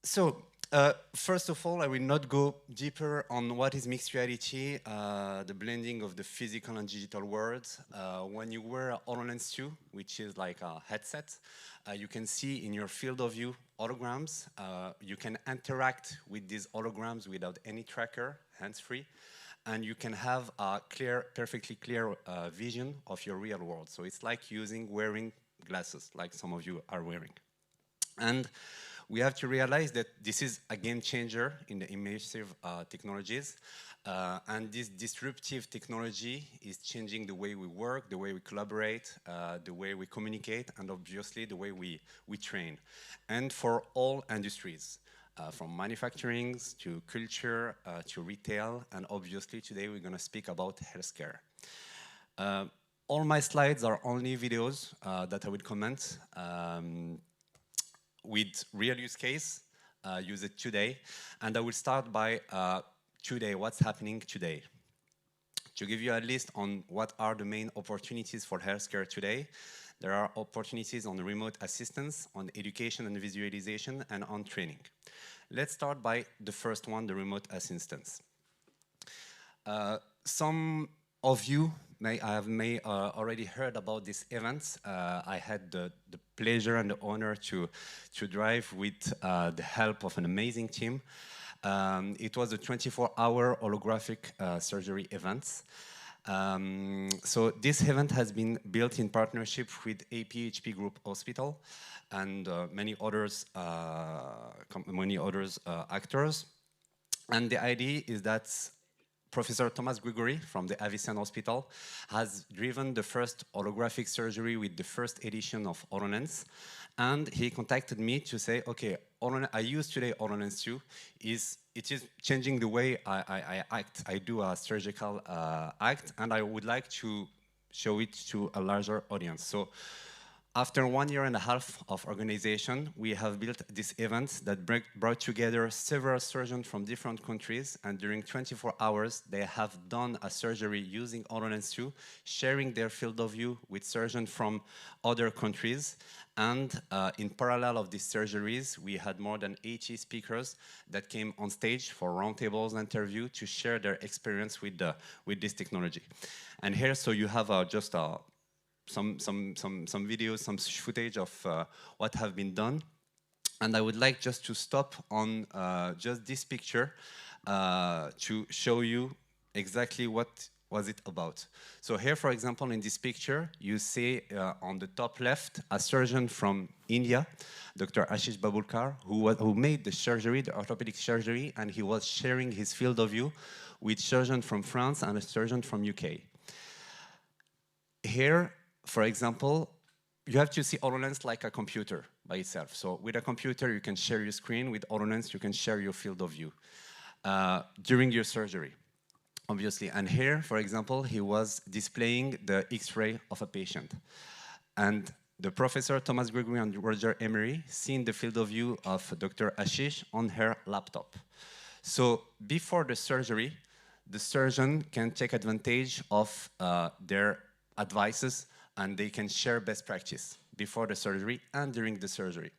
First of all, I will not go deeper on what is mixed reality, the blending of the physical and digital worlds. When you wear a HoloLens 2, which is like a headset, you can see in your field of view holograms. You can interact with these holograms without any tracker, hands-free, and you can have a perfectly clear vision of your real world. So it's like wearing glasses, like some of you are wearing. And we have to realize that this is a game changer in the immersive technologies. And this disruptive technology is changing the way we work, the way we collaborate, the way we communicate, and obviously the way we train. And for all industries, from manufacturing to culture to retail, and obviously today we're going to speak about healthcare. All my slides are only videos that I will comment. With real use case, use it today. And I will start by today, what's happening today. To give you a list on what are the main opportunities for healthcare today, there are opportunities on remote assistance, on education and visualization, and on training. Let's start by the first one, the remote assistance. Some of you may already heard about this event. I had the pleasure and the honor to drive with the help of an amazing team. It was a 24-hour holographic surgery event. So this event has been built in partnership with APHP Group Hospital and many others actors. And the idea is that Professor Thomas Gregory from the Avicenne Hospital has driven the first holographic surgery with the first edition of HoloLens. And he contacted me to say, okay, I use today HoloLens 2. It is changing the way I act. I do a surgical act, and I would like to show it to a larger audience. So after 1.5 years of organization, we have built this event that brought together several surgeons from different countries, and during 24 hours, they have done a surgery using HoloLens 2, sharing their field of view with surgeons from other countries. And in parallel of these surgeries, we had more than 80 speakers that came on stage for roundtables and interview to share their experience with this technology. And here, so you have just some videos, some footage of what have been done. And I would like just to stop on just this picture to show you exactly what was it about. So here, for example, in this picture, you see on the top left, a surgeon from India, Dr. Ashish Babulkar, who made the surgery, the orthopedic surgery, and he was sharing his field of view with surgeon from France and a surgeon from UK. Here, for example, you have to see HoloLens like a computer by itself. So with a computer, you can share your screen. With HoloLens, you can share your field of view during your surgery, obviously. And here, for example, he was displaying the X-ray of a patient. And the professor, Thomas Gregory and Roger Emery, seen the field of view of Dr. Ashish on her laptop. So before the surgery, the surgeon can take advantage of their advices, and they can share best practice before the surgery and during the surgery.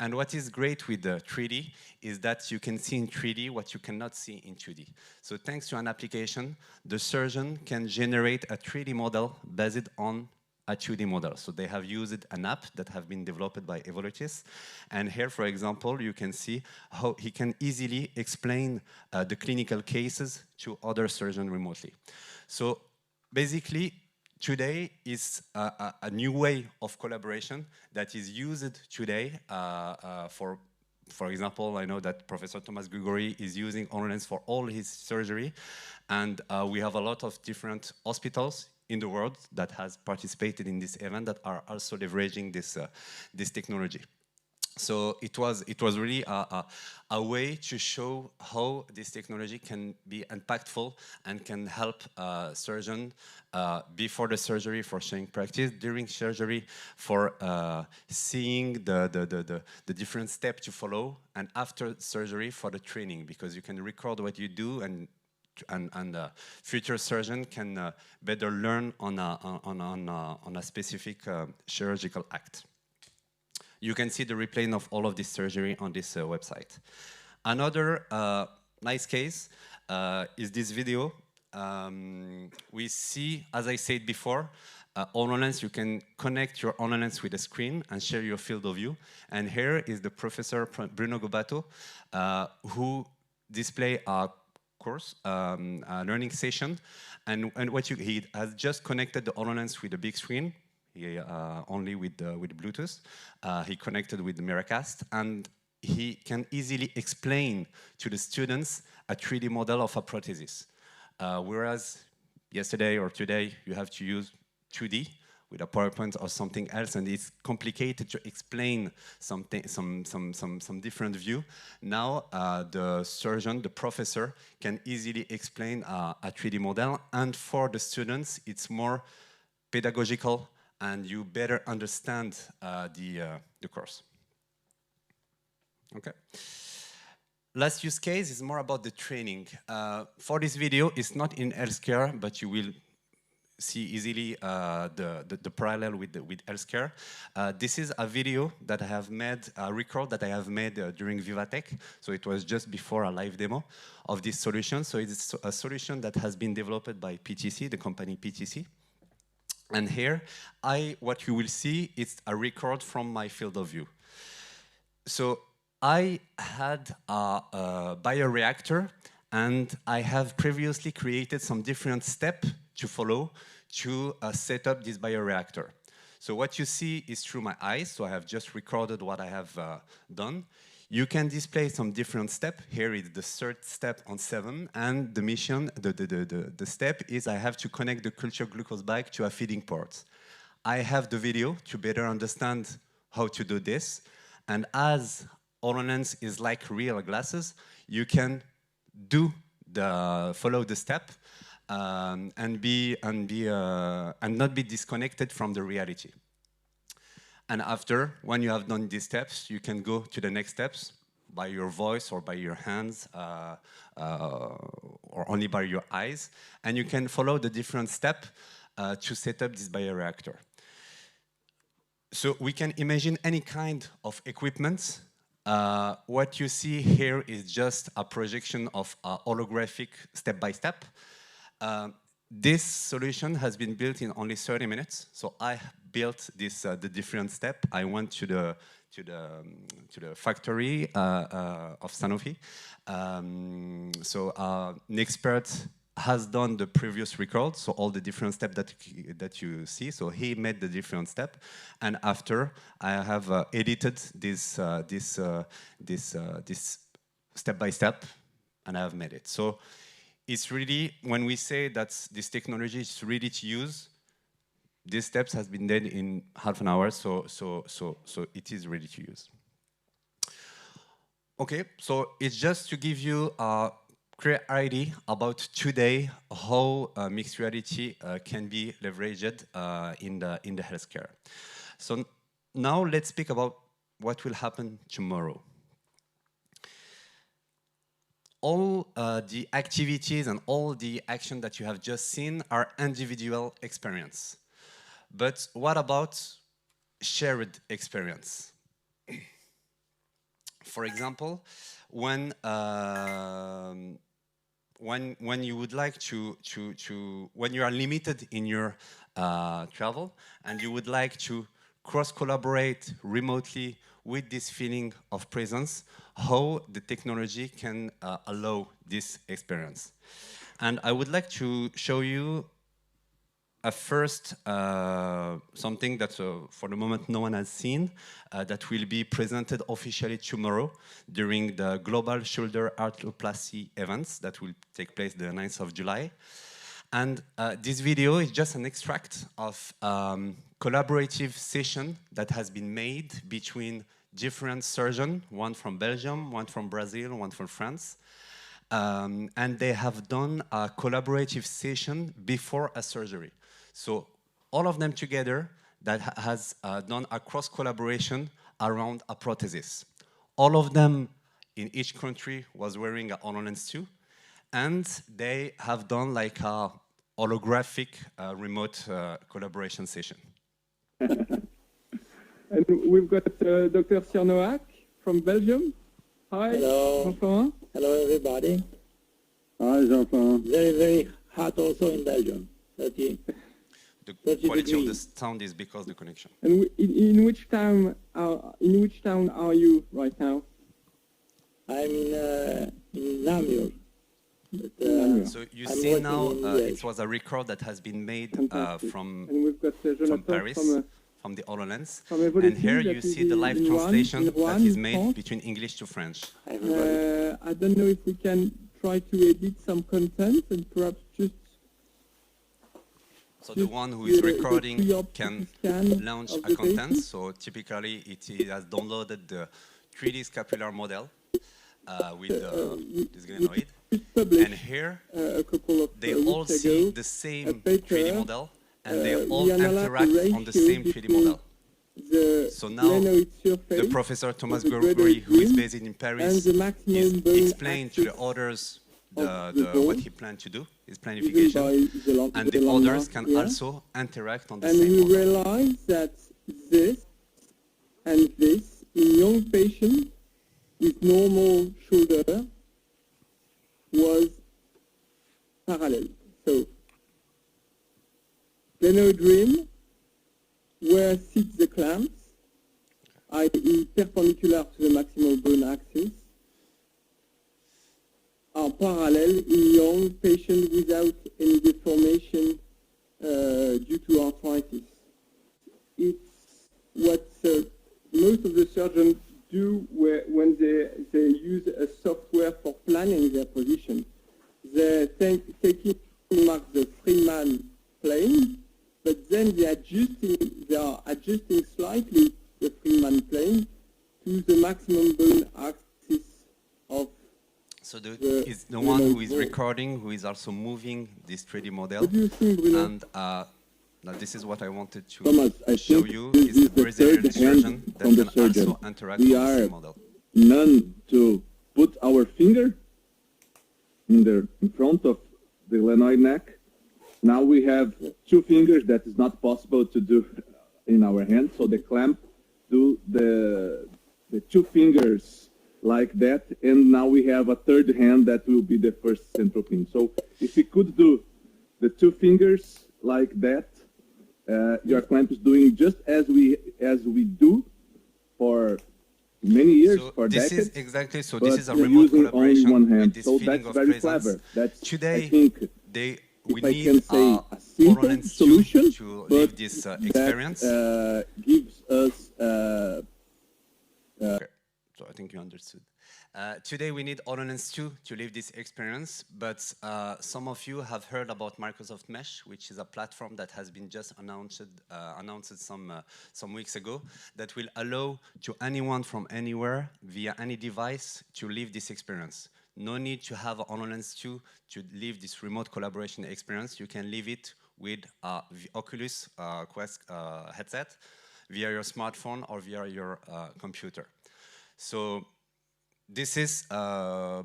And what is great with the 3D is that you can see in 3D what you cannot see in 2D. So thanks to an application, the surgeon can generate a 3D model based on a 2D model. So they have used an app that have been developed by Evolutis. And here, for example, you can see how he can easily explain the clinical cases to other surgeons remotely. So basically, today is a new way of collaboration that is used today for example, I know that Professor Thomas Gregory is using HoloLens for all his surgery, and we have a lot of different hospitals in the world that has participated in this event that are also leveraging this technology. So it was really a way to show how this technology can be impactful and can help surgeons before the surgery for sharing practice, during surgery for seeing the different steps to follow, and after surgery for the training, because you can record what you do and future surgeon can better learn on a specific chirurgical act. You can see the replay of all of this surgery on this website. Another nice case is this video. We see, as I said before, HoloLens, you can connect your HoloLens with a screen and share your field of view. And here is the professor Bruno Gobato, who display a course, a learning session. And he has just connected the HoloLens with a big screen, only with Bluetooth. He connected with the Miracast, and he can easily explain to the students a 3D model of a prosthesis. Whereas yesterday or today, you have to use 2D with a PowerPoint or something else, and it's complicated to explain some different view. Now, the surgeon, the professor, can easily explain a 3D model, and for the students, it's more pedagogical, and you better understand the course. Okay. Last use case is more about the training. For this video, it's not in healthcare, but you will see easily the parallel with healthcare. This is a video that I have made, a record that I have made during Vivatech. So it was just before a live demo of this solution. So it's a solution that has been developed by PTC, the company PTC. And here, what you will see is a record from my field of view. So I had a bioreactor, and I have previously created some different steps to follow to set up this bioreactor. So what you see is through my eyes, so I have just recorded what I have done. You can display some different steps. Here is the third step on 7, and the mission, the step is I have to connect the culture glucose bag to a feeding port. I have the video to better understand how to do this, and as HoloLens is like real glasses, you can follow the step and not be disconnected from the reality. And after, when you have done these steps, you can go to the next steps by your voice or by your hands or only by your eyes, and you can follow the different steps to set up this bioreactor. So we can imagine any kind of equipment. What you see here is just a projection of a holographic step-by-step. This solution has been built in only 30 minutes. So I built this the different step. I went to the factory of Sanofi. So an expert has done the previous record, so all the different steps that you see. So he made the different step, and after I have edited this step by step, and I have made it. So it's really, when we say that this technology is ready to use, these steps has been done in half an hour. So it is ready to use. Okay, so it's just to give you a clear idea about today how mixed reality can be leveraged in the healthcare. So now let's speak about what will happen tomorrow. All the activities and all the action that you have just seen are individual experience. But what about shared experience? For example, when you would like when you are limited in your travel and you would like to cross-collaborate remotely with this feeling of presence, how the technology can allow this experience. And I would like to show you a first something that for the moment no one has seen, that will be presented officially tomorrow during the Global Shoulder Arthroplasty events that will take place the 9th of July. And this video is just an extract of collaborative session that has been made between different surgeons, one from Belgium, one from Brazil, one from France. And they have done a collaborative session before a surgery. So all of them together that has done a cross-collaboration around a prosthesis. All of them in each country was wearing a HoloLens 2, and they have done like a holographic remote collaboration session. And we've got Dr. Ciernoac from Belgium. Hi, hello. Jean-Florent. Hello, everybody. Hi, Jean-Florent. Very, very hot also in Belgium. 30 The 30 quality of the degrees. sound is because of the connection. And in which town are you right now? I'm in Namur. So you I'm see working now, in it was a record that has been made from And we've got Jonathan Paris, from the HoloLens. from Evolution And here you that is see the live in translation that Rouen, is in made France. between English to French. I don't know if we can try to edit some content and perhaps just... So the one who is recording pre-op can scan launch of a the content. patient. So typically it has downloaded the 3D scapular model with this glenoid. And here A couple of they all weeks see ago, the a same paper, 3D model and they all we analyzed interact the on the ratio same 3D between model. the So now glenoid surface the professor Thomas of the Gregory, glenoid who is rim based in and Paris, the maximum is bone explained to the axis others of the what bone, he planned to do, his given planification, by and the llama others can here. also interact on the And same we model. realized that this and this in young patients with normal shoulder was parallel. So, glenoid rim, where sits the clamps, i.e. perpendicular to the maximal bone axis, are parallel in young patients without any deformation due to arthritis. It's what most of the surgeons do when they use a software for planning their position. They take it to mark the Freeman plane, but then they are adjusting slightly the Freeman plane to the maximum bone axis of So the the one who is bone. recording, who is also moving this 3D model. What do you think, Bruno? And now this is what I wanted to Thomas, I show think you, this is is the the Brazilian third surgeon hand that from the can surgeon. also interact We on the are same model. none to put our finger in front of the glenoid neck. Now we have two fingers that is not possible to do in our hand, so the clamp do the two fingers like that, and now we have a third hand that will be the first central pin. So if we could do the two fingers like that, your clamp is doing just as we do for many years, So for this decades. is exactly, so but this is a we're remote using collaboration only one hand. with this So feeling that's of very presence. clever. That's, Today, I think, we if I need can say, a simple HoloLens solution, to but live this experience. that gives us Okay, so I think you understood. Today we need HoloLens 2 to live this experience, but some of you have heard about Microsoft Mesh, which is a platform that has been just announced some weeks ago, that will allow to anyone from anywhere via any device to live this experience. No need to have a HoloLens 2 to live this remote collaboration experience. You can live it with the Oculus Quest headset via your smartphone or via your computer. So this is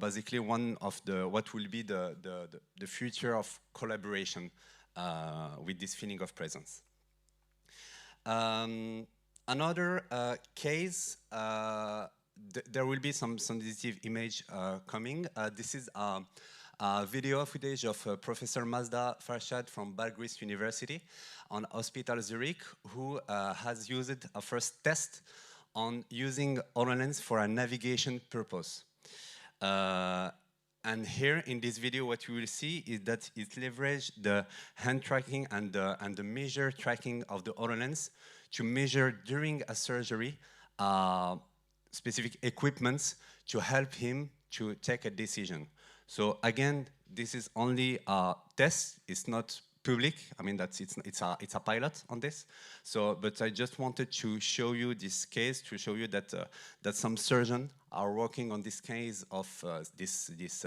basically one of what will be the future of collaboration with this feeling of presence. Another case, there will be some sensitive image coming. This is a video footage of Professor Mazda Farshad from Belgrade University on Hospital Zurich, who has used a first test on using HoloLens for a navigation purpose. And here in this video, what you will see is that it leverages the hand tracking and the measure tracking of the HoloLens to measure during a surgery specific equipments to help him to take a decision. So again, this is only a test. It's not public. I mean, it's a pilot on this. So, but I just wanted to show you this case to show you that that some surgeons are working on this case of these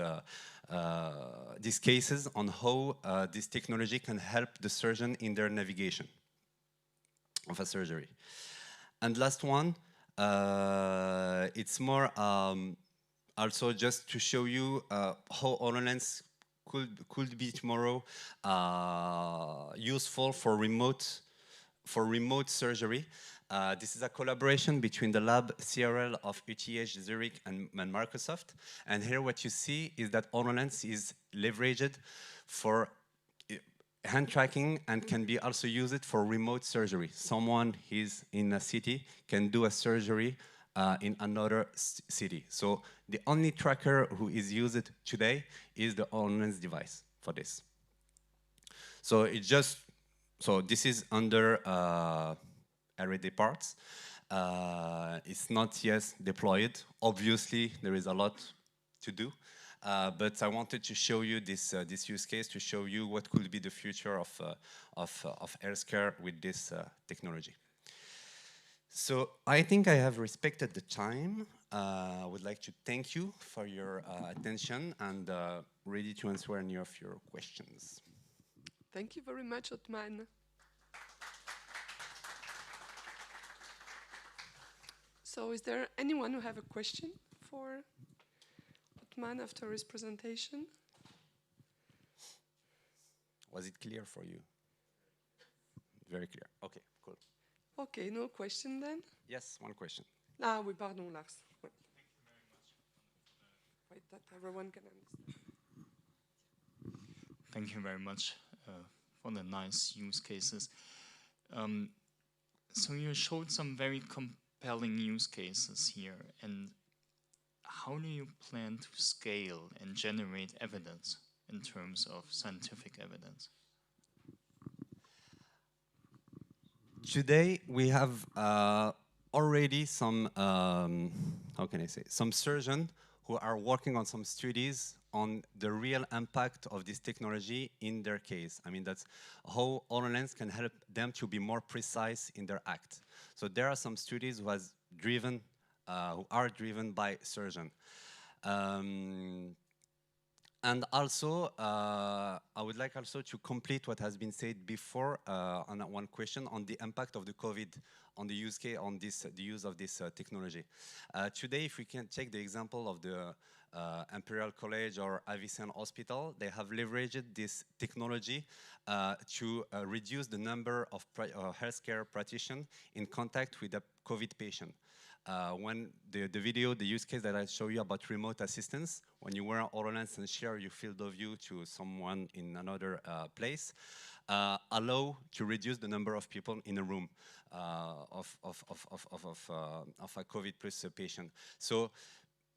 cases on how this technology can help the surgeon in their navigation of a surgery. And last one, it's more also just to show you how HoloLens could be tomorrow useful for remote surgery. This is a collaboration between the lab CRL of UTH Zurich and Microsoft. And here what you see is that HoloLens is leveraged for hand tracking and can be also used for remote surgery. Someone is in a city can do a surgery in another city. So the only tracker who is used today is the HoloLens device for this. So this is under R&D parts. It's not yet deployed. Obviously, there is a lot to do. But I wanted to show you this use case to show you what could be the future of healthcare with this technology. So I think I have respected the time. I would like to thank you for your attention and ready to answer any of your questions. Thank you very much, Othman. So is there anyone who have a question for Othman after his presentation? Was it clear for you? Very clear. Okay, cool. Okay, no question then? Yes, one question. Ah oui, pardon, Lars. Ouais. Wait, that everyone can understand. Thank you very much for the nice use cases. So you showed some very compelling use cases here, and how do you plan to scale and generate evidence in terms of scientific evidence? Today we have already some, how can I say, some surgeons who are working on some studies on the real impact of this technology in their case. I mean, that's how HoloLens can help them to be more precise in their act. So there are some studies who are driven by surgeons. And also, I would like also to complete what has been said before on one question on the impact of the COVID on the use case, on this, the use of this technology. Today, if we can take the example of the Imperial College or Avicenne Hospital, they have leveraged this technology to reduce the number of healthcare practitioners in contact with a COVID patient. When the video, the use case that I show you about remote assistance, when you wear HoloLens and share your field of view to someone in another place, allow to reduce the number of people in a room of a COVID plus patient. So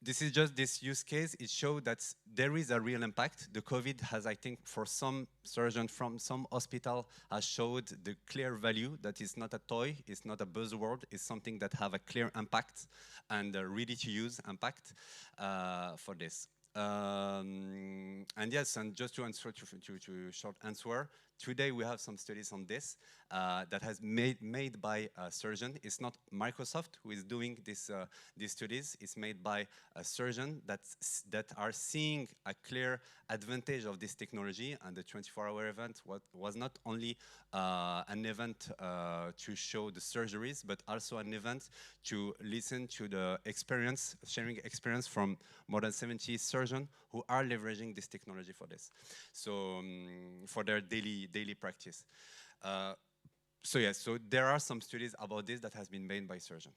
this is just this use case. It shows that there is a real impact. The COVID has, I think, for some surgeons from some hospital, has showed the clear value that it's not a toy, it's not a buzzword, it's something that have a clear impact and ready to use impact for this. And yes, and just to answer to short answer, today we have some studies on this that has made by a surgeon. It's not Microsoft who is doing this, these studies. It's made by a surgeon that are seeing a clear advantage of this technology. And the 24-hour event was not only an event to show the surgeries, but also an event to listen to the experience, sharing experience from more than 70 surgeons who are leveraging this technology for this. So for their daily practice. So yes, so there are some studies about this that has been made by surgeons.